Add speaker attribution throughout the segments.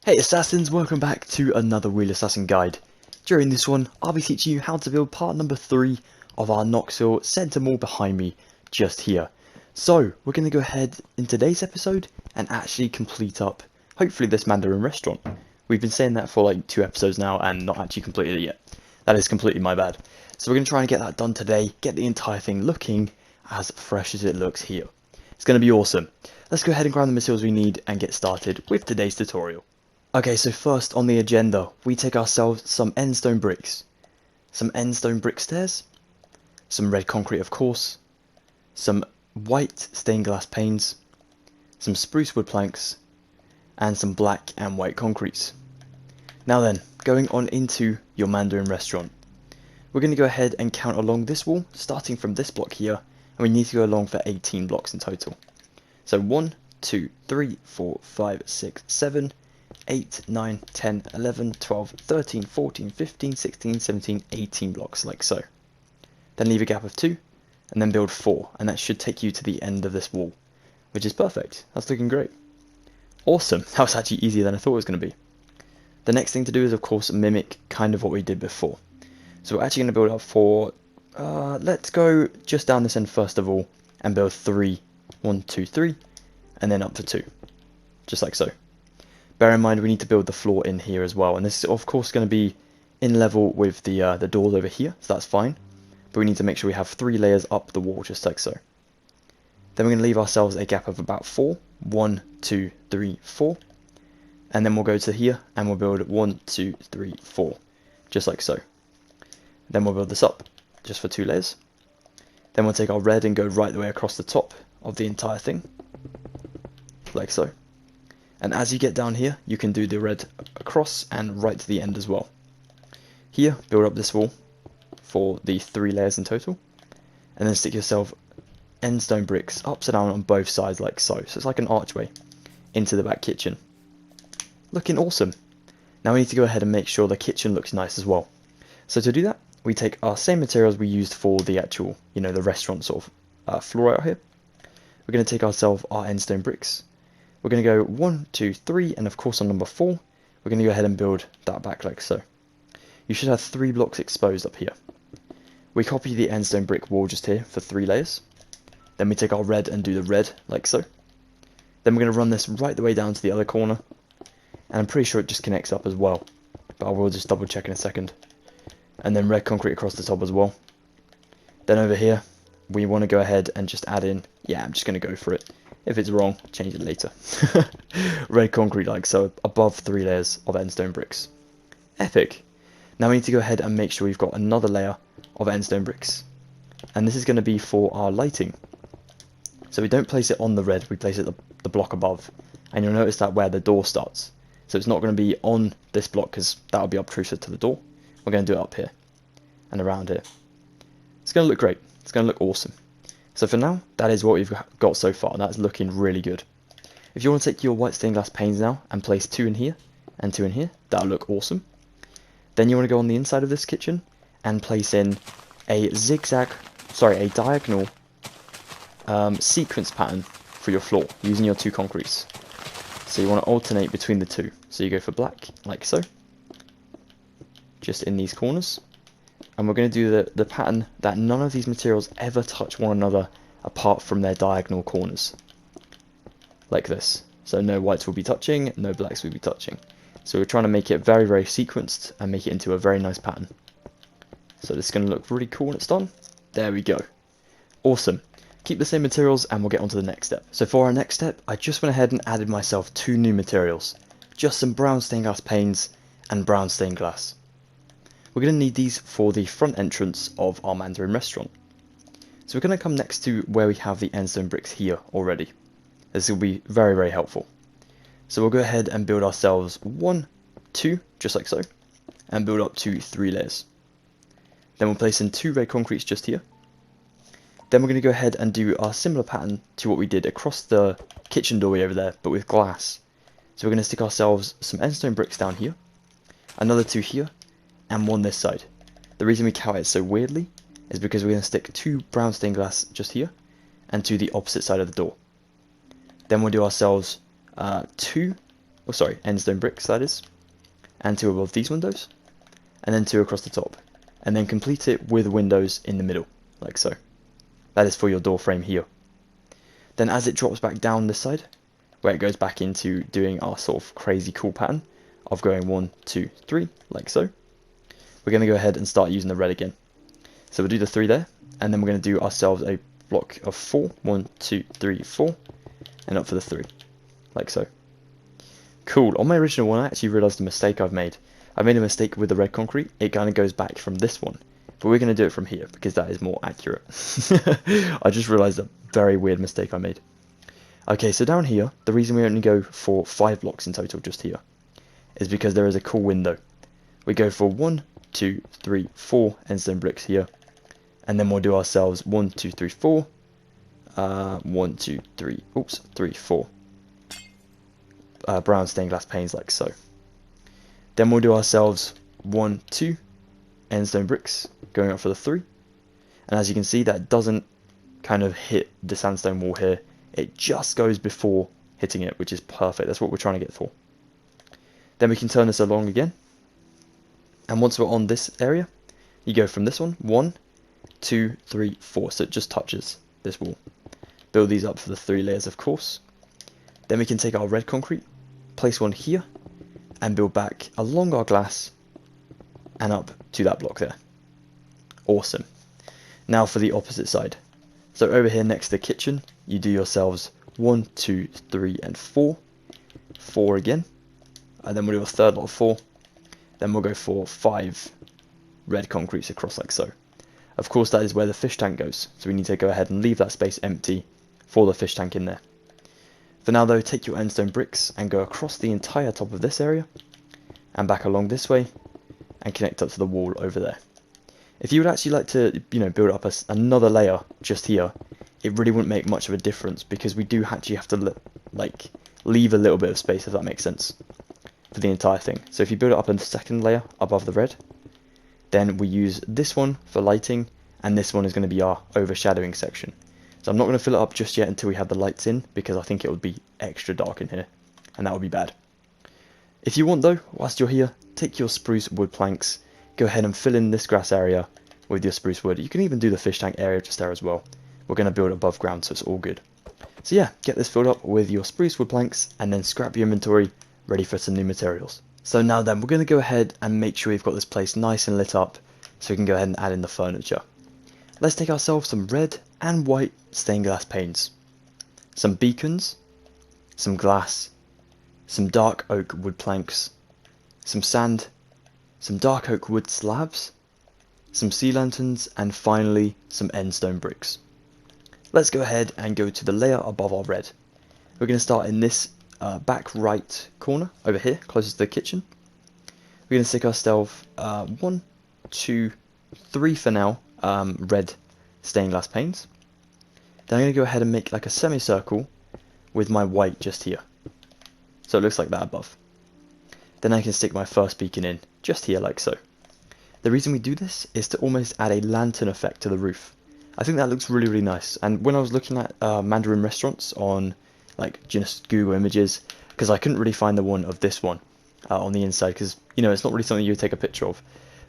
Speaker 1: Hey Assassins, welcome back to another Real Assassin guide. During this one, I'll be teaching you how to build part number 3 of our Knoxville Centre Mall behind me, just here. So, we're going to go ahead in today's episode and actually complete up, hopefully, this Mandarin restaurant. We've been saying that for like 2 episodes now and not actually completed it yet. That is completely my bad. So we're going to try and get that done today, get the entire thing looking as fresh as it looks here. It's going to be awesome. Let's go ahead and grab the materials we need and get started with today's tutorial. Okay, so first on the agenda, we take ourselves some endstone bricks. Some endstone brick stairs, some red concrete of course, some white stained glass panes, some spruce wood planks, and some black and white concretes. Now then, going on into your Mandarin restaurant. We're going to go ahead and count along this wall, starting from this block here, and we need to go along for 18 blocks in total. So 1, 2, 3, 4, 5, 6, 7, 8, 9, 10, 11, 12, 13, 14, 15, 16, 17, 18 blocks, like so. Then leave a gap of 2, and then build 4, and that should take you to the end of this wall, which is perfect. That's looking great. Awesome, that was actually easier than I thought it was going to be. The next thing to do is, of course, mimic kind of what we did before. So we're actually going to build up 4, let's go just down this end first of all, and build 3, 1, 2, 3, and then up to 2, just like so. Bear in mind we need to build the floor in here as well, and this is of course going to be in level with the doors over here, so that's fine. But we need to make sure we have 3 layers up the wall, just like so. Then we're going to leave ourselves a gap of about 4, 1, 2, 3, 4, and then we'll go to here and we'll build 1, 2, 3, 4, just like so. Then we'll build this up, just for 2 layers. Then we'll take our red and go right the way across the top of the entire thing, like so. And as you get down here, you can do the red across and right to the end as well. Here, build up this wall for the 3 layers in total, and then stick yourself endstone bricks upside down on both sides like so. So it's like an archway into the back kitchen. Looking awesome. Now we need to go ahead and make sure the kitchen looks nice as well. So to do that, we take our same materials we used for the actual, the restaurant sort of floor out here. We're going to take ourselves our endstone bricks. We're going to go 1, 2, 3, and of course on number 4, we're going to go ahead and build that back like so. You should have 3 blocks exposed up here. We copy the endstone brick wall just here for 3 layers. Then we take our red and do the red like so. Then we're going to run this right the way down to the other corner. And I'm pretty sure it just connects up as well, but I will just double check in a second. And then red concrete across the top as well. Then over here, we want to go ahead and just add in, yeah, I'm just going to go for it. If it's wrong, change it later. Red concrete like so, above 3 layers of endstone bricks. Epic. Now we need to go ahead and make sure we've got another layer of endstone bricks. And this is going to be for our lighting. So we don't place it on the red, we place it the block above. And you'll notice that where the door starts. So it's not going to be on this block because that will be obtrusive to the door. We're going to do it up here and around here. It's going to look great. It's going to look awesome. So for now, that is what we've got so far. That's looking really good. If you want to take your white stained glass panes now and place 2 in here and 2 in here, that'll look awesome. Then you want to go on the inside of this kitchen and place in a diagonal sequence pattern for your floor using your 2 concretes. So you want to alternate between the 2. So you go for black, like so, just in these corners. And we're going to do the pattern that none of these materials ever touch one another apart from their diagonal corners. Like this. So no whites will be touching, no blacks will be touching. So we're trying to make it very, very sequenced and make it into a very nice pattern. So this is going to look really cool when it's done. There we go. Awesome. Keep the same materials and we'll get on to the next step. So for our next step, I just went ahead and added myself 2 new materials. Just some brown stained glass panes and brown stained glass. We're going to need these for the front entrance of our Mandarin restaurant. So we're going to come next to where we have the endstone bricks here already. This will be very, very helpful. So we'll go ahead and build ourselves 1, 2, just like so, and build up to 3 layers. Then we'll place in 2 red concretes just here. Then we're going to go ahead and do our similar pattern to what we did across the kitchen doorway over there, but with glass. So we're going to stick ourselves some endstone bricks down here, another 2 here, and 1 this side. The reason we count it so weirdly is because we're going to stick 2 brown stained glass just here and to the opposite side of the door. Then we'll do ourselves 2 oh sorry, endstone bricks that is, and 2 above these windows, and then 2 across the top, and then complete it with windows in the middle, like so. That is for your door frame here. Then as it drops back down this side, where it goes back into doing our sort of crazy cool pattern of going 1, 2, 3, like so, we're going to go ahead and start using the red again. So we'll do the 3 there, and then we're going to do ourselves a block of 4, 1, 2, 3, 4, and up for the 3, like so. Cool. On my original one, I actually realised a mistake I've made. I made a mistake with the red concrete. It kind of goes back from this one, but we're going to do it from here because that is more accurate. I just realised a very weird mistake I made. Okay, so down here, the reason we only go for 5 blocks in total just here is because there is a cool window. We go for 1, 2, 3, 4 endstone bricks here, and then we'll do ourselves 1, 2, 3, 4, 1, 2, 3, oops, 3, 4 brown stained glass panes like so. Then we'll do ourselves 1, 2 endstone bricks going up for the 3, and as you can see that doesn't kind of hit the sandstone wall here, it just goes before hitting it, which is perfect. That's what we're trying to get for. Then we can turn this along again, and once we're on this area, you go from this one, 1, 2, 3, 4, so it just touches this wall. Build these up for the 3 layers of course. Then we can take our red concrete, place one here, and build back along our glass and up to that block there. Awesome. Now for the opposite side. So over here next to the kitchen, you do yourselves 1, 2, 3, and 4. 4 again. And then we'll do a third lot of 4. Then we'll go for 5 red concretes across like so. Of course that is where the fish tank goes, so we need to go ahead and leave that space empty for the fish tank in there. For now though, take your endstone bricks and go across the entire top of this area and back along this way and connect up to the wall over there. If you would actually like to, build up another layer just here, it really wouldn't make much of a difference because we do actually have to leave a little bit of space, if that makes sense, for the entire thing. So if you build it up a second layer above the red, then we use this one for lighting, and this one is going to be our overshadowing section. So I'm not going to fill it up just yet until we have the lights in, because I think it would be extra dark in here, and that would be bad. If you want though, whilst you're here, take your spruce wood planks, go ahead and fill in this grass area with your spruce wood. You can even do the fish tank area just there as well. We're going to build above ground, so it's all good. So yeah, get this filled up with your spruce wood planks, and then scrap your inventory, ready for some new materials. So now then, we're going to go ahead and make sure we've got this place nice and lit up, so we can go ahead and add in the furniture. Let's take ourselves some red and white stained glass panes, some beacons, some glass, some dark oak wood planks, some sand, some dark oak wood slabs, some sea lanterns, and finally some endstone bricks. Let's go ahead and go to the layer above our red. We're going to start in this back right corner over here, closest to the kitchen. We're going to stick ourselves 1, 2, 3 for now, red stained glass panes. Then I'm going to go ahead and make like a semicircle with my white just here, so it looks like that above. Then I can stick my first beacon in just here like so. The reason we do this is to almost add a lantern effect to the roof. I think that looks really, really nice. And when I was looking at Mandarin restaurants on just Google Images, because I couldn't really find the one of this one on the inside, because it's not really something you would take a picture of.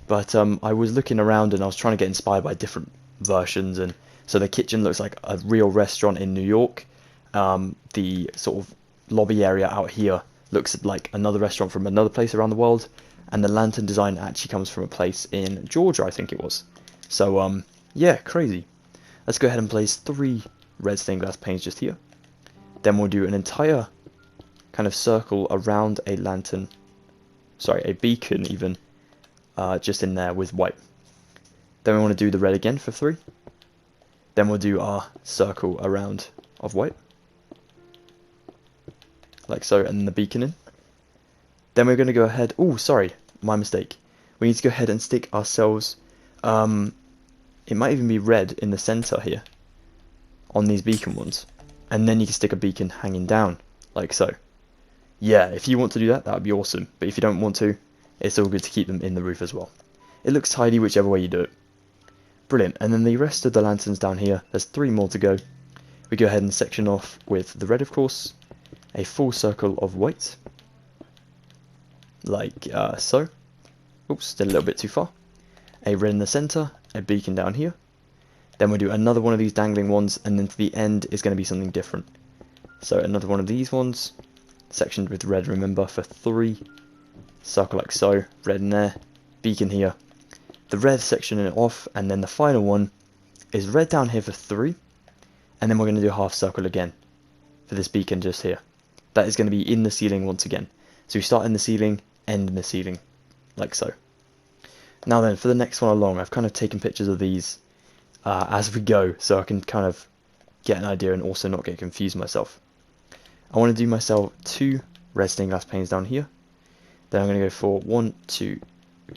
Speaker 1: But I was looking around and I was trying to get inspired by different versions, and so the kitchen looks like a real restaurant in New York. The sort of lobby area out here looks like another restaurant from another place around the world, and the lantern design actually comes from a place in Georgia, I think it was. So yeah, crazy. Let's go ahead and place 3 red stained glass panes just here. Then we'll do an entire kind of circle around a lantern, a beacon even, just in there with white. Then we want to do the red again for 3. Then we'll do our circle around of white, like so, and then the beacon in. Then we're going to go ahead, my mistake. We need to go ahead and stick ourselves, it might even be red in the center here, on these beacon ones. And then you can stick a beacon hanging down, like so. Yeah, if you want to do that, that would be awesome. But if you don't want to, it's all good to keep them in the roof as well. It looks tidy whichever way you do it. Brilliant. And then the rest of the lanterns down here, there's 3 more to go. We go ahead and section off with the red, of course, a full circle of white, like so. Oops, still a little bit too far. A red in the center, a beacon down here. Then we'll do another one of these dangling ones, and then to the end is going to be something different. So another one of these ones, sectioned with red, remember, for 3. Circle like so, red in there, beacon here. The red section it off, and then the final one is red down here for 3. And then we're going to do a half circle again for this beacon just here. That is going to be in the ceiling once again. So we start in the ceiling, end in the ceiling, like so. Now then, for the next one along, I've kind of taken pictures of these as we go, so I can kind of get an idea and also not get confused myself. I want to do myself 2 red stained glass panes down here. Then I'm going to go for 1, 2,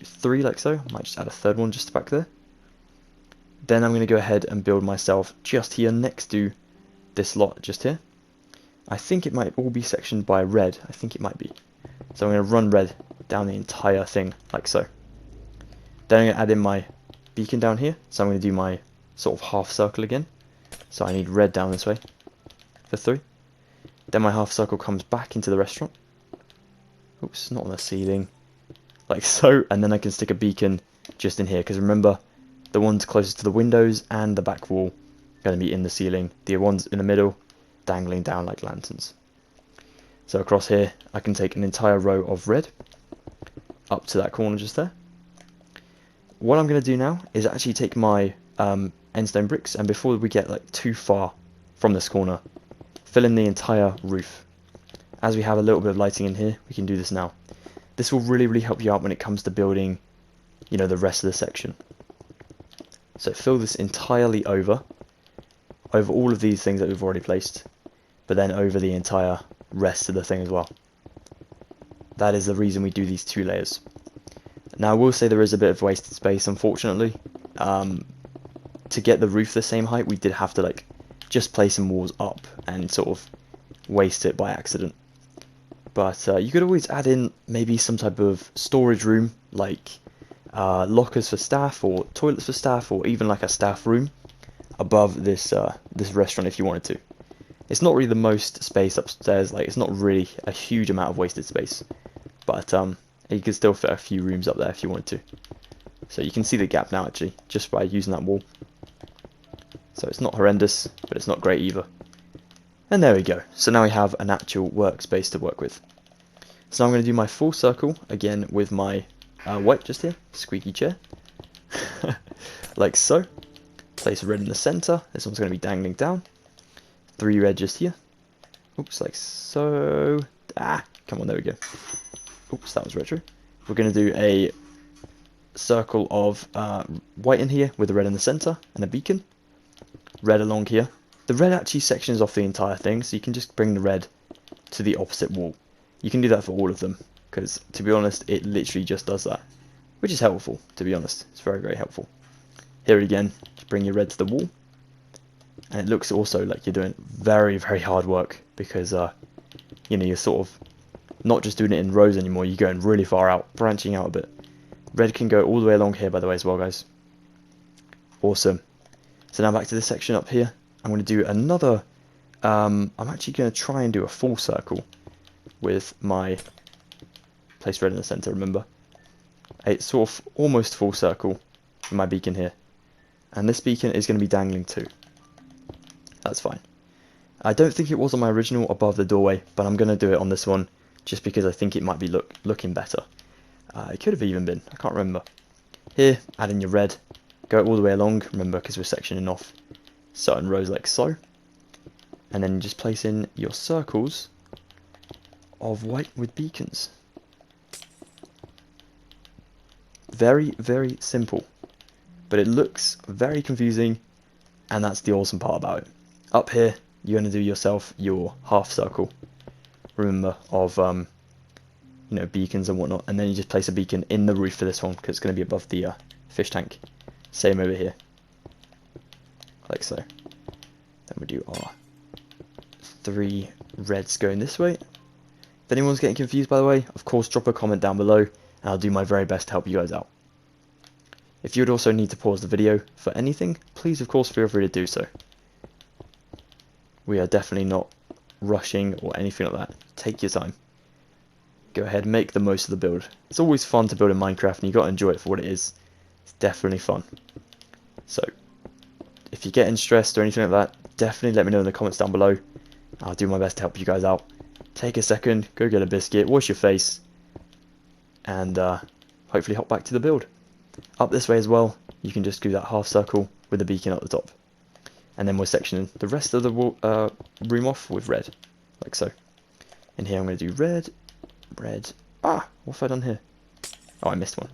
Speaker 1: 3 like so. I might just add a third one just back there. Then I'm going to go ahead and build myself just here next to this lot just here. I think it might all be sectioned by red. I think it might be. So I'm going to run red down the entire thing like so. Then I'm going to add in my beacon down here. So I'm going to do my sort of half circle again. So I need red down this way for 3. Then my half circle comes back into the restaurant. Oops, not on the ceiling. Like so. And then I can stick a beacon just in here. Because remember, the ones closest to the windows and the back wall are going to be in the ceiling. The ones in the middle dangling down like lanterns. So across here, I can take an entire row of red up to that corner just there. What I'm going to do now is actually take my end stone bricks, and before we get like too far from this corner, fill in the entire roof. As we have a little bit of lighting in here, we can do this now. This will really help you out when it comes to building, you know, the rest of the section. So fill this entirely over all of these things that we've already placed, but then over the entire rest of the thing as well. That is the reason we do these 2 layers. Now I will say there is a bit of wasted space, unfortunately. To get the roof the same height, we did have to like just place some walls up and sort of waste it by accident. But you could always add in maybe some type of storage room, like lockers for staff, or toilets for staff, or even like a staff room above this this restaurant if you wanted to. It's not really the most space upstairs, like it's not really a huge amount of wasted space, but you could still fit a few rooms up there if you wanted to. So you can see the gap now actually, just by using that wall. So it's not horrendous, but it's not great either. And there we go. So now we have an actual workspace to work with. So now I'm going to do my full circle again with my white just here, squeaky chair. Like so. Place red in the center. This one's going to be dangling down. 3 red just here. Oops, like so. Come on, there we go. Oops, that was retro. We're going to do a circle of white in here with a red in the center and a beacon. Red along here. The red actually sections off the entire thing, so you can just bring the red to the opposite wall. You can do that for all of them, because to be honest, it literally just does that. Which is helpful, to be honest. It's very helpful. Here again, just bring your red to the wall. And it looks also like you're doing very hard work, because you know, you're sort of not just doing it in rows anymore, you're going really far out, branching out a bit. Red can go all the way along here, by the way, as well, guys. Awesome. So now back to this section up here. I'm going to do another, I'm actually going to try and do a full circle with my place red in the center, remember. A sort of almost full circle with my beacon here. And this beacon is going to be dangling too. That's fine. I don't think it was on my original above the doorway, but I'm going to do it on this one just because I think it might be looking better. It could have even been, I can't remember. Here, add in your red, go all the way along, remember, because we're sectioning off certain rows like so. And then just place in your circles of white with beacons. Very simple, but it looks very confusing, and that's the awesome part about it. Up here, you're going to do yourself your half circle, remember, of you know, beacons and whatnot, and then you just place a beacon in the roof for this one because it's going to be above the fish tank. Same over here, like so. Then we do our 3 reds going this way. If anyone's getting confused, by the way, of course drop a comment down below and I'll do my very best to help you guys out. If you would also need to pause the video for anything, please of course feel free to do so. We are definitely not rushing or anything like that. Take your time. go ahead and make the most of the build. It's always fun to build in Minecraft, and you got to enjoy it for what it is. It's definitely fun. So, if you're getting stressed or anything like that, definitely let me know in the comments down below. I'll do my best to help you guys out. Take a second, go get a biscuit, wash your face, and hopefully hop back to the build. Up this way as well, you can just do that half circle with the beacon at the top. And then we're sectioning the rest of the room off with red, like so. In here I'm going to do red, red. Ah, what have I done here? Oh, I missed one.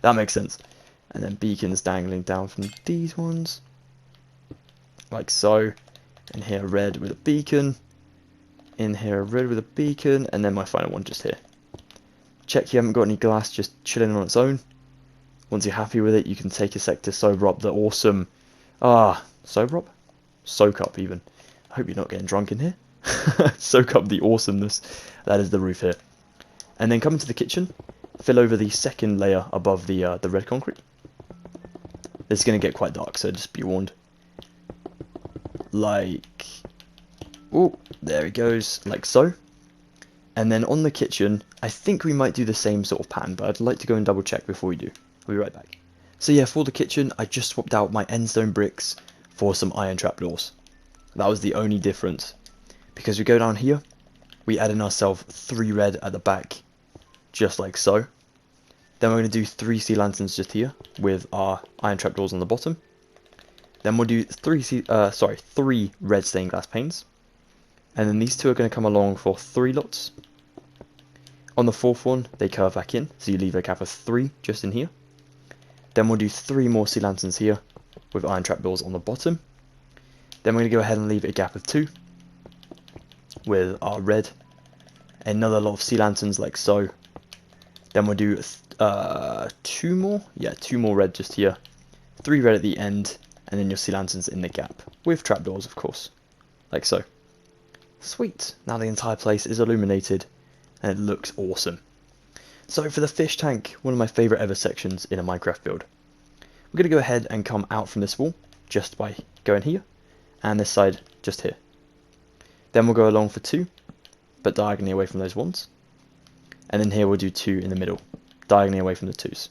Speaker 1: That makes sense. And then beacons dangling down from these ones, like so. In here red with a beacon. In here red with a beacon, and then my final one just here. Check you haven't got any glass just chilling on its own. Once you're happy with it, you can take a sec to sober up the awesome... sober up? Soak up, even. I hope you're not getting drunk in here. Soak up the awesomeness. That is the roof here. And then come into the kitchen. Fill over the second layer above the red concrete. This is going to get quite dark, so just be warned. Like... oh, there it goes. Like so. And then on the kitchen, I think we might do the same sort of pattern, but I'd like to go and double check before we do. I'll be right back. So yeah, for the kitchen, I just swapped out my endstone bricks for some iron trapdoors. That was the only difference. Because we go down here, we add in ourselves 3 red at the back, just like so. Then we're going to do 3 sea lanterns just here, with our iron trapdoors on the bottom. Then we'll do 3 red stained glass panes. And then these 2 are going to come along for 3 lots. On the 4th one, they curve back in, so you leave a gap of 3 just in here. Then we'll do 3 more sea lanterns here, with iron trapdoors on the bottom. Then we're going to go ahead and leave a gap of 2, with our red. Another lot of sea lanterns like so. Then we'll do 2 more, yeah, 2 more red just here. 3 red at the end, and then your sea lanterns in the gap, with trapdoors of course, like so. Sweet, now the entire place is illuminated, and it looks awesome. So for the fish tank, one of my favourite ever sections in a Minecraft build. We're going to go ahead and come out from this wall, just by going here, and this side just here. Then we'll go along for 2, but diagonally away from those ones. And then here we'll do 2 in the middle, diagonally away from the 2s.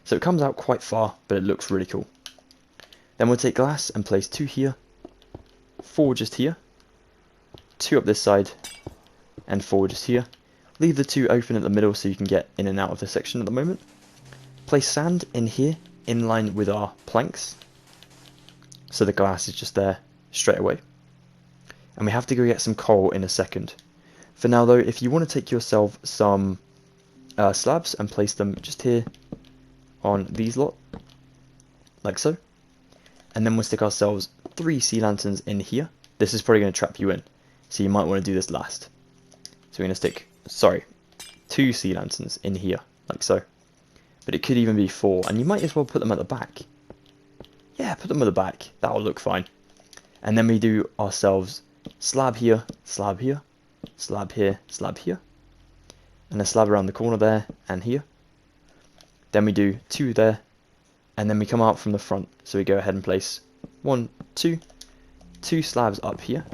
Speaker 1: So it comes out quite far, but it looks really cool. Then we'll take glass and place 2 here, 4 just here, 2 up this side, and 4 just here. Leave the 2 open at the middle so you can get in and out of the section at the moment. Place sand in here, in line with our planks, so the glass is just there straight away. And we have to go get some coal in a second. For now though, if you want to take yourself some slabs and place them just here on these lot, like so. And then we'll stick ourselves 3 sea lanterns in here. This is probably going to trap you in, so you might want to do this last. So we're going to stick, 2 sea lanterns in here, like so. But it could even be 4, and you might as well put them at the back. Yeah, put them at the back, that'll look fine. And then we do ourselves slab here, slab here, slab here, slab here. And a slab around the corner there, and here. Then we do 2 there, and then we come out from the front. So we go ahead and place 1, 2 slabs up here,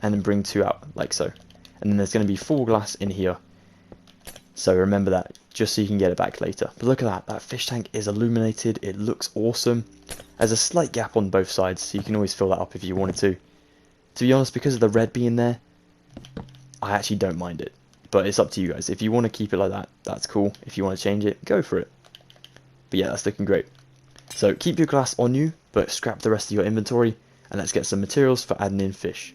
Speaker 1: and then bring 2 out, like so. And then there's going to be 4 glass in here. So remember that, just so you can get it back later. But look at that, that fish tank is illuminated, it looks awesome. There's a slight gap on both sides, so you can always fill that up if you wanted to. To be honest, because of the red being there, I actually don't mind it. But it's up to you guys. If you want to keep it like that, that's cool. If you want to change it, go for it. But yeah, that's looking great. So keep your glass on you, but scrap the rest of your inventory, and let's get some materials for adding in fish.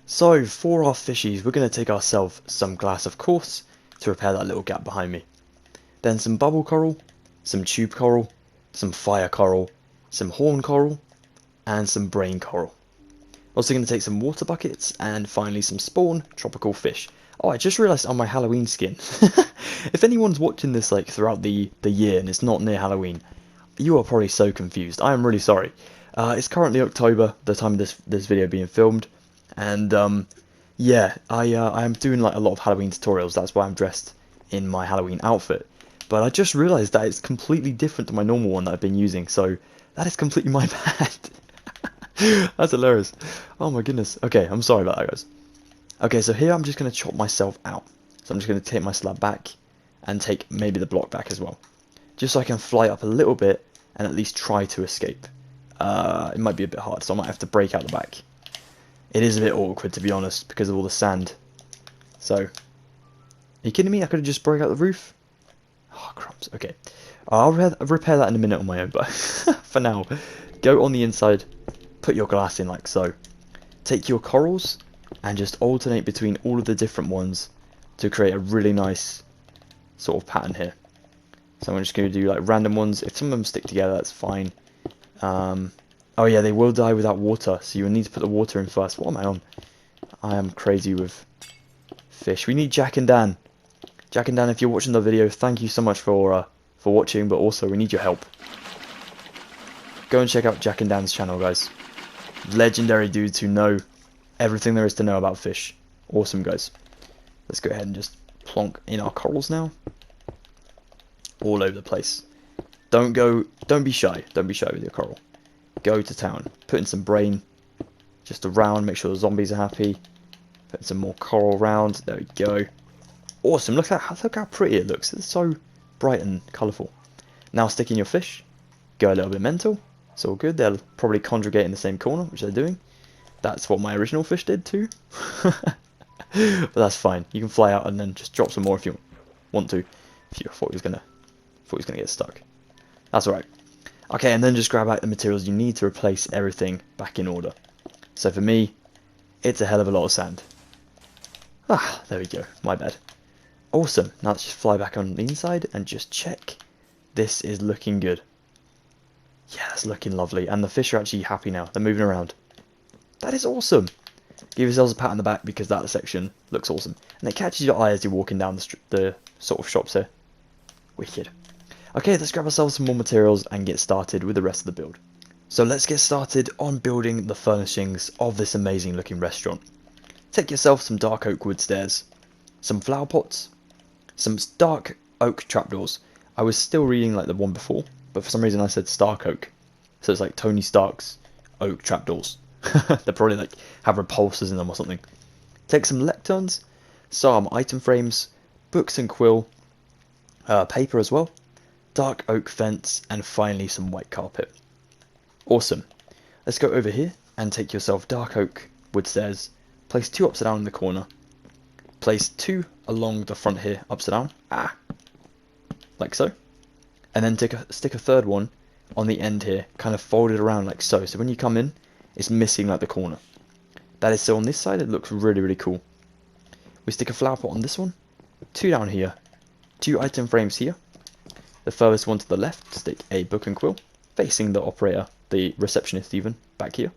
Speaker 1: So for our fishies, we're going to take ourselves some glass, of course, to repair that little gap behind me. Then some bubble coral, some tube coral, some fire coral, some horn coral, and some brain coral. Also going to take some water buckets, and finally some spawn tropical fish. Oh, I just realised on my Halloween skin. If anyone's watching this like throughout the year and it's not near Halloween, you are probably so confused. I am really sorry. It's currently October, the time of this video being filmed, and yeah, I am doing like a lot of Halloween tutorials. That's why I'm dressed in my Halloween outfit. But I just realised that it's completely different to my normal one that I've been using, so that is completely my bad. That's hilarious. Oh my goodness. Okay, I'm sorry about that, guys. Okay, so here I'm just going to chop myself out. So I'm just going to take my slab back and take maybe the block back as well. Just so I can fly up a little bit and at least try to escape. It might be a bit hard, so I might have to break out the back. It is a bit awkward, to be honest, because of all the sand. So, are you kidding me? I could have just broke out the roof? Oh, crumbs. Okay. I'll repair that in a minute on my own, but for now, go on the inside, put your glass in like so. Take your corals and just alternate between all of the different ones to create a really nice sort of pattern here. So I'm just going to do like random ones. If some of them stick together, that's fine. Oh yeah, they will die without water, so you'll need to put the water in first. What am I on? I am crazy with fish. We need Jack and Dan. Jack and Dan, if you're watching the video, thank you so much for watching, but also we need your help. Go and check out Jack and Dan's channel, guys. Legendary dudes who know everything there is to know about fish. Awesome, guys. Let's go ahead and just plonk in our corals now. All over the place. Don't be shy. Don't be shy with your coral. Go to town. Put in some brain just around. Make sure the zombies are happy. Put in some more coral around. There we go. Awesome. Look how pretty it looks. It's so bright and colourful. Now stick in your fish. Go a little bit mental. It's all good. They'll probably congregate in the same corner, which they're doing. That's what my original fish did too. But that's fine. You can fly out and then just drop some more if you want to. If you thought he was gonna get stuck. That's alright. Okay, and then just grab out the materials you need to replace everything back in order. So for me, it's a hell of a lot of sand. Ah, there we go. My bad. Awesome. Now let's just fly back on the inside and just check. This is looking good. Yeah, that's looking lovely. And the fish are actually happy now. They're moving around. That is awesome. Give yourselves a pat on the back because that section looks awesome. And it catches your eye as you're walking down the sort of shops here. Wicked. Okay, let's grab ourselves some more materials and get started with the rest of the build. So let's get started on building the furnishings of this amazing looking restaurant. Take yourself some dark oak wood stairs, some flower pots, some dark oak trapdoors. I was still reading like the one before, but for some reason I said Stark Oak. So it's like Tony Stark's oak trapdoors. They're probably like have repulsors in them or something. Take some lecterns, some item frames, books and quill, paper as well, dark oak fence, and finally some white carpet. Awesome. Let's go over here and take yourself dark oak wood stairs, place 2 upside down in the corner, place 2 along the front here upside down, like so, and then stick a third one on the end here, kind of folded around like so, so when you come in, it's missing like the corner. That is so on this side, it looks really, really cool. We stick a flower pot on this one, 2 down here, 2 item frames here. The furthest one to the left, stick a book and quill, facing the operator, the receptionist even, back here.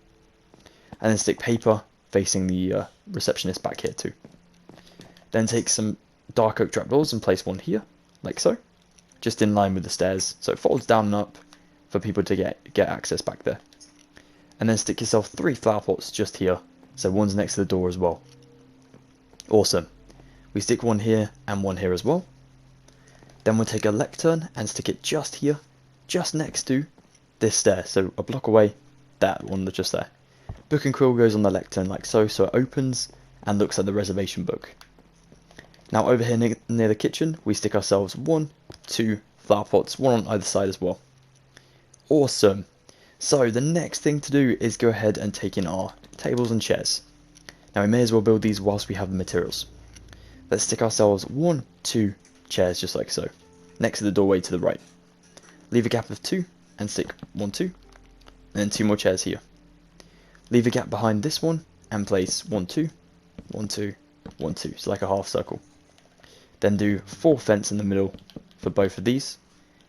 Speaker 1: And then stick paper facing the receptionist back here too. Then take some dark oak trapdoors and place one here, like so. Just in line with the stairs, so it folds down and up for people to get access back there. And then stick yourself 3 flower pots just here, so one's next to the door as well. Awesome. We stick one here and one here as well. Then we'll take a lectern and stick it just here, just next to this stair, so a block away, that one just there. Book and quill goes on the lectern like so, so it opens and looks like the reservation book. Now over here near the kitchen, we stick ourselves 1, 2 flower pots, one on either side as well. Awesome. So the next thing to do is go ahead and take in our tables and chairs. Now we may as well build these whilst we have the materials. Let's stick ourselves 1, 2 chairs just like so, next to the doorway to the right. Leave a gap of 2 and stick 1, 2, and then 2 more chairs here. Leave a gap behind this one and place 1, 2, 1, 2, 1, 2, so like a half circle. Then do 4 fence in the middle for both of these,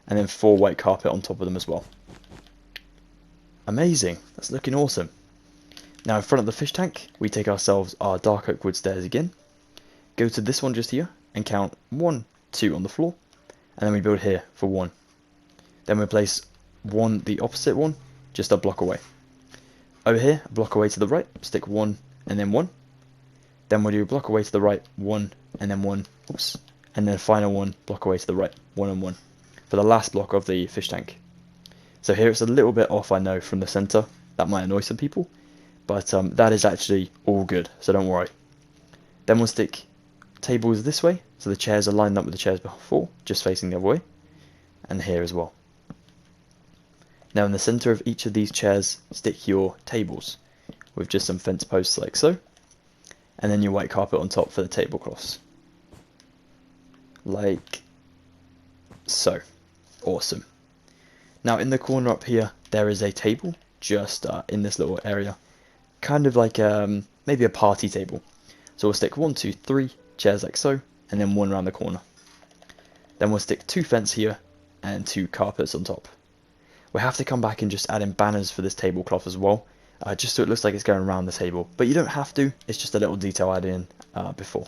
Speaker 1: and then 4 white carpet on top of them as well. Amazing, that's looking awesome. Now in front of the fish tank, we take ourselves our dark oak wood stairs again, go to this one just here, and count 1, 2 on the floor, and then we build here for 1. Then we place the opposite one, just a block away. Over here, a block away to the right, stick 1 and then 1. Then we'll do a block away to the right, 1 and then 1, oops, and then a final one, block away to the right, 1 and 1, for the last block of the fish tank. So here it's a little bit off, I know, from the center. That might annoy some people, but that is actually all good, so don't worry. Then we'll stick tables this way, so the chairs are lined up with the chairs before, just facing the other way, and here as well. Now in the center of each of these chairs, stick your tables, with just some fence posts like so, and then your white carpet on top for the tablecloths. Like so. Awesome. Now in the corner up here, there is a table, just in this little area, kind of like maybe a party table. So we'll stick 1, 2, 3 chairs like so, and then one around the corner. Then we'll stick 2 fence here, and 2 carpets on top. We'll have to come back and just add in banners for this tablecloth as well, just so it looks like it's going around the table. But you don't have to, it's just a little detail added in before.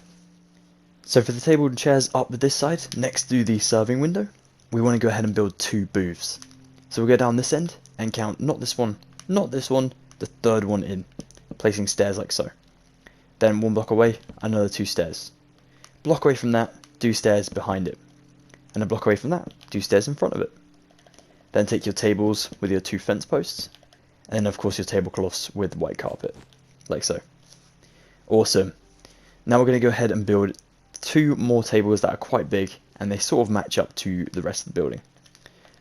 Speaker 1: So for the table and chairs up with this side, next to the serving window, we want to go ahead and build 2 booths. So we'll go down this end and count not this one, not this one, the third one in, placing stairs like so. Then 1 block away, another 2 stairs. Block away from that, do stairs behind it. And a block away from that, do stairs in front of it. Then take your tables with your 2 fence posts, and then of course your tablecloths with white carpet, like so. Awesome. Now we're going to go ahead and build 2 more tables that are quite big, and they sort of match up to the rest of the building.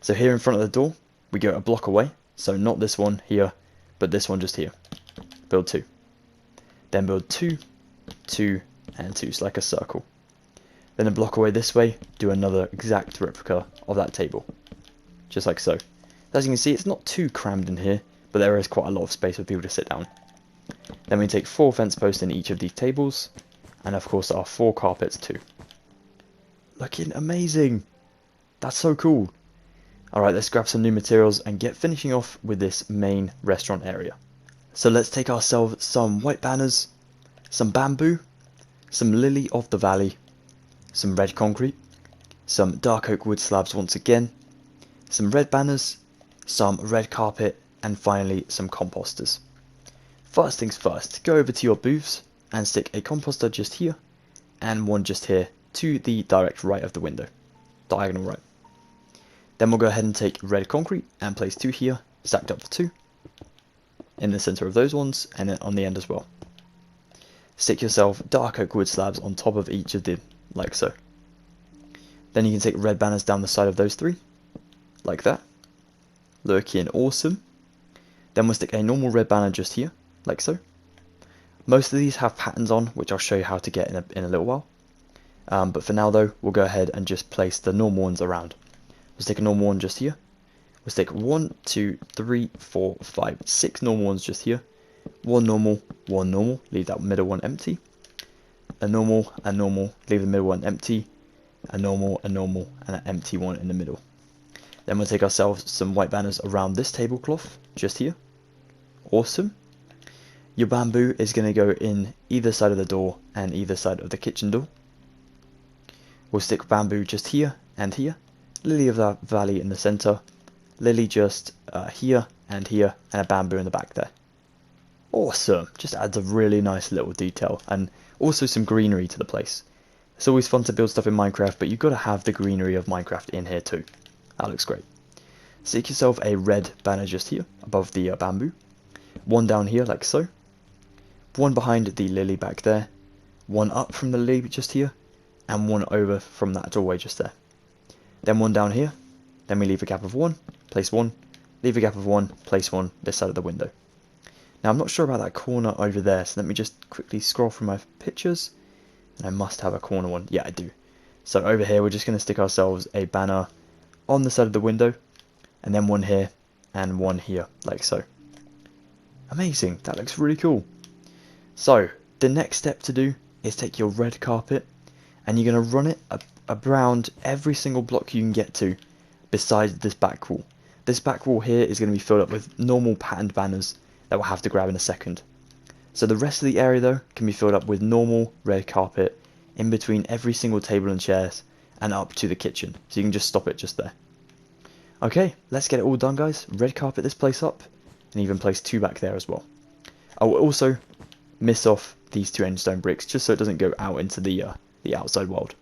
Speaker 1: So here in front of the door, we go a block away, so not this one here, but this one just here. Build 2. Then build 2, 2, and 2, so like a circle. Then a block away this way, do another exact replica of that table. Just like so. As you can see, it's not too crammed in here, but there is quite a lot of space for people to sit down. Then we take 4 fence posts in each of these tables, and of course our 4 carpets too. Looking amazing! That's so cool! Alright, let's grab some new materials and get finishing off with this main restaurant area. So let's take ourselves some white banners, some bamboo, some lily of the valley, some red concrete, some dark oak wood slabs once again, some red banners, some red carpet, and finally some composters. First things first, go over to your booths and stick a composter just here and one just here to the direct right of the window, diagonal right. Then we'll go ahead and take red concrete and place 2 here, stacked up for 2, in the center of those ones, and then on the end as well. Stick yourself dark oak wood slabs on top of each of them, like so. Then you can take red banners down the side of those 3, like that. Looking awesome. Then we'll stick a normal red banner just here, like so. Most of these have patterns on, which I'll show you how to get in a little while. But for now though, we'll go ahead and just place the normal ones around. We'll stick a normal one just here. We'll stick 1, 2, 3, 4, 5, 6 normal ones just here. 1 normal, leave that middle one empty. A normal, leave the middle one empty. A normal, and an empty one in the middle. Then we'll take ourselves some white banners around this tablecloth, just here. Awesome. Your bamboo is going to go in either side of the door and either side of the kitchen door. We'll stick bamboo just here and here. Lily of the valley in the center. Lily just here, and a bamboo in the back there. Awesome. Just adds a really nice little detail and also some greenery to the place. It's always fun to build stuff in Minecraft, but you've got to have the greenery of Minecraft in here too. That looks great. Stick yourself a red banner just here above the bamboo. 1 down here like so. 1 behind the lily back there. 1 up from the lily just here. And 1 over from that doorway just there. Then 1 down here. Then we leave a gap of 1. Place 1. Leave a gap of 1. Place 1 this side of the window. Now I'm not sure about that corner over there, so let me just quickly scroll through my pictures. And I must have a corner one. Yeah, I do. So over here we're just going to stick ourselves a banner on the side of the window, and then 1 here and 1 here, like so. Amazing, that looks really cool. So the next step to do is take your red carpet and you're going to run it around every single block you can get to besides this back wall. This back wall here is going to be filled up with normal patterned banners that we'll have to grab in a second. So the rest of the area though can be filled up with normal red carpet in between every single table and chairs and up to the kitchen, so you can just stop it just there. Okay, let's get it all done guys. Red carpet this place up, and even place 2 back there as well. I will also miss off these 2 endstone bricks just so it doesn't go out into the outside world.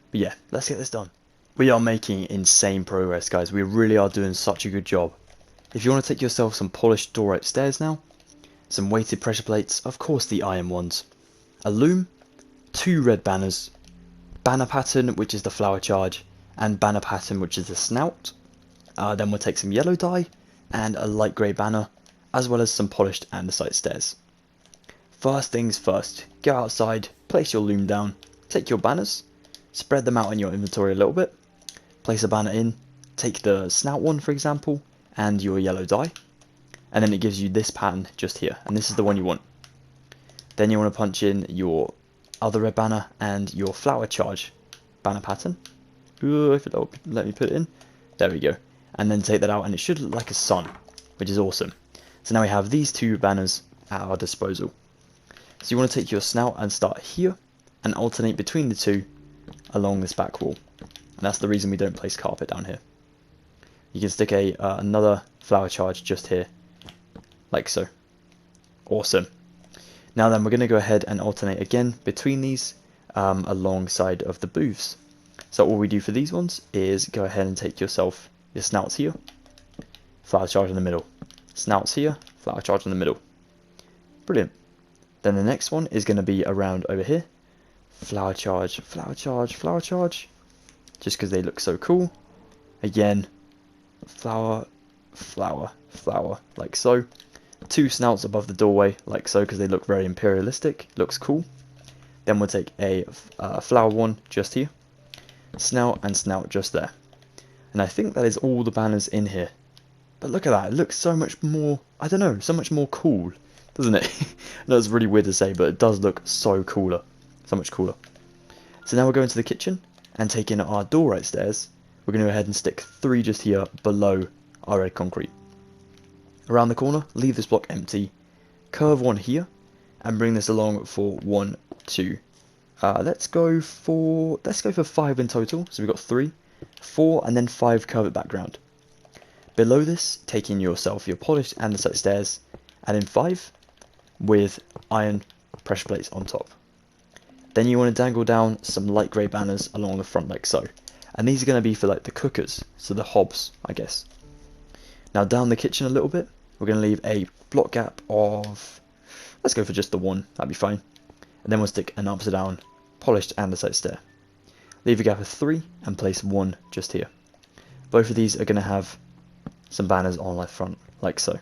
Speaker 1: But yeah, let's get this done. We are making insane progress guys, we really are doing such a good job. If you want to take yourself some polished door-right stairs now, some weighted pressure plates, of course the iron ones, a loom, 2 red banners, banner pattern, which is the flower charge, and banner pattern, which is the snout. Then we'll take some yellow dye and a light grey banner, as well as some polished andesite stairs. First things first, go outside, place your loom down, take your banners, spread them out in your inventory a little bit, place a banner in, take the snout one for example, and your yellow dye, and then it gives you this pattern just here, and this is the one you want. Then you want to punch in your other red banner and your flower charge banner pattern. Ooh, if it'll let me put it in. There we go. And then take that out and it should look like a sun, which is awesome. So now we have these 2 banners at our disposal. So you want to take your snout and start here and alternate between the 2 along this back wall. And that's the reason we don't place carpet down here. You can stick another flower charge just here, like so. Awesome. Now then, we're going to go ahead and alternate again between these alongside of the booths. So all we do for these ones is go ahead and take yourself your snouts here, flower charge in the middle, snouts here, flower charge in the middle. Brilliant. Then the next one is going to be around over here, flower charge, flower charge, flower charge, just because they look so cool. Again, flower, flower, flower, like so. 2 snouts above the doorway, like so, because they look very imperialistic, looks cool. Then we'll take a flower one just here, snout and snout just there. And I think that is all the banners in here. But look at that, it looks so much more, I don't know, so much more cool, doesn't it? I know it's really weird to say, but it does look so cooler, so much cooler. So now we're going to the kitchen and taking our door right stairs. We're going to go ahead and stick 3 just here below our red concrete. Around the corner, leave this block empty, curve 1 here, and bring this along for 1, 2. Let's go for 5 in total. So we've got 3, 4, and then 5 curve it background. Below this, taking yourself your polished andesite stairs, and in 5 with iron pressure plates on top. Then you want to dangle down some light grey banners along the front like so, and these are going to be for like the cookers, so the hobs, I guess. Now down the kitchen a little bit, we're going to leave a block gap of, let's go for just the 1, that'd be fine. And then we'll stick an upside down polished andesite stair. Leave a gap of 3 and place 1 just here. Both of these are going to have some banners on the front, like so.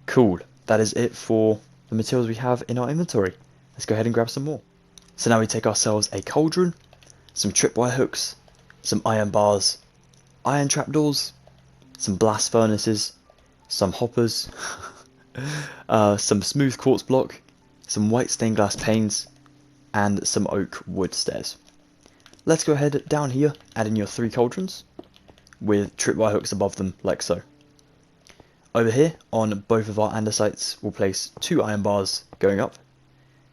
Speaker 1: Cool, that is it for the materials we have in our inventory. Let's go ahead and grab some more. So now we take ourselves a cauldron, some tripwire hooks, some iron bars, iron trapdoors, some blast furnaces, some hoppers, some smooth quartz block, some white stained glass panes, and some oak wood stairs. Let's go ahead down here, add in your 3 cauldrons with tripwire hooks above them like so. Over here on both of our andesites we'll place 2 iron bars going up,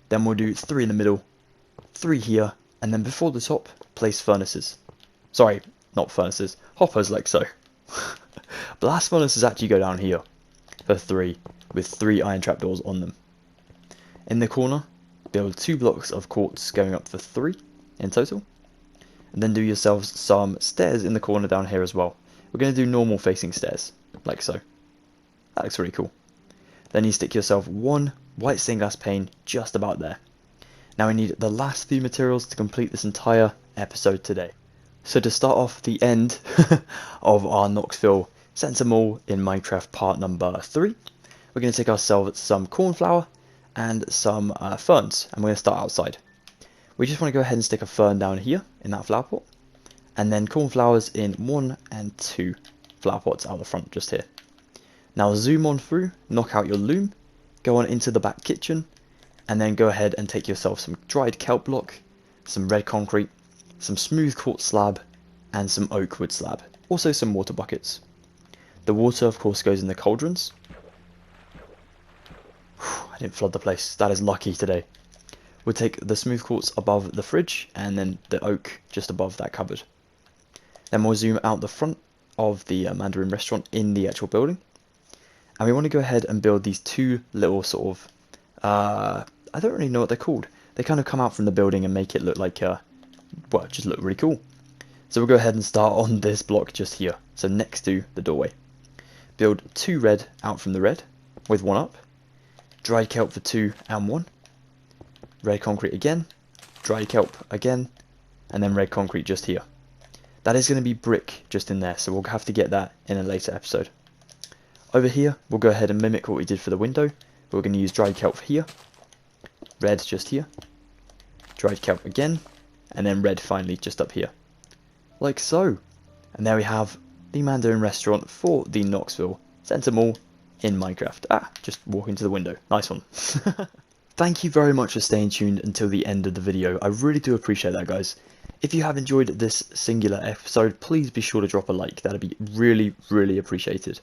Speaker 1: then we'll do 3 in the middle, 3 here, and then before the top place furnaces. Sorry, not furnaces, hoppers like so. Blast furnaces actually go down here for 3 with 3 iron trapdoors on them. In the corner, build 2 blocks of quartz going up for 3 in total. And then do yourselves some stairs in the corner down here as well. We're going to do normal facing stairs, like so. That looks really cool. Then you stick yourself 1 white stained glass pane just about there. Now we need the last few materials to complete this entire episode today. So to start off the end of our Knoxville Center Mall in Minecraft part number 3, we're going to take ourselves some cornflower and some ferns, and we're going to start outside. We just want to go ahead and stick a fern down here in that flower pot, and then cornflowers in 1 and 2 flower pots out the front just here. Now zoom on through, knock out your loom, go on into the back kitchen, and then go ahead and take yourself some dried kelp block, some red concrete, some smooth quartz slab, and some oak wood slab. Also some water buckets. The water of course goes in the cauldrons. Whew, I didn't flood the place, that is lucky today. We'll take the smooth quartz above the fridge and then the oak just above that cupboard. Then we'll zoom out the front of the Mandarin restaurant in the actual building. And we want to go ahead and build these 2 little sort of, I don't really know what they're called. They kind of come out from the building and make it look like, well, just look really cool. So we'll go ahead and start on this block just here, so next to the doorway. Build 2 red out from the red, with 1 up. Dried kelp for 2 and 1. Red concrete again, dry kelp again, and then red concrete just here. That is going to be brick just in there, so we'll have to get that in a later episode. Over here, we'll go ahead and mimic what we did for the window. We're going to use dried kelp here, red just here, dried kelp again, and then red finally just up here. Like so. And there we have the Mandarin restaurant for the Knoxville Center Mall in Minecraft. Just walk into the window. Nice one. Thank you very much for staying tuned until the end of the video. I really do appreciate that, guys. If you have enjoyed this singular episode, please be sure to drop a like. That'd be really, really appreciated.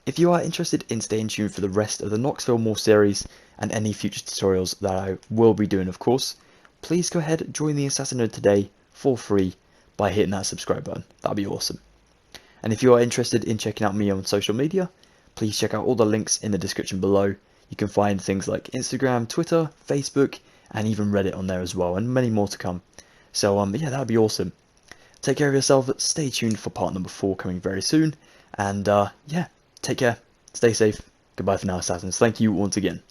Speaker 1: If you are interested in staying tuned for the rest of the Knoxville Mall series and any future tutorials that I will be doing, of course, please go ahead and join the Assassin Node today for free by hitting that subscribe button. That'd be awesome. And if you are interested in checking out me on social media, please check out all the links in the description below. You can find things like Instagram, Twitter, Facebook, and even Reddit on there as well, and many more to come. So yeah, that'd be awesome. Take care of yourself, stay tuned for part number 4 coming very soon, and yeah, take care, stay safe, goodbye for now, Assassins. Thank you once again.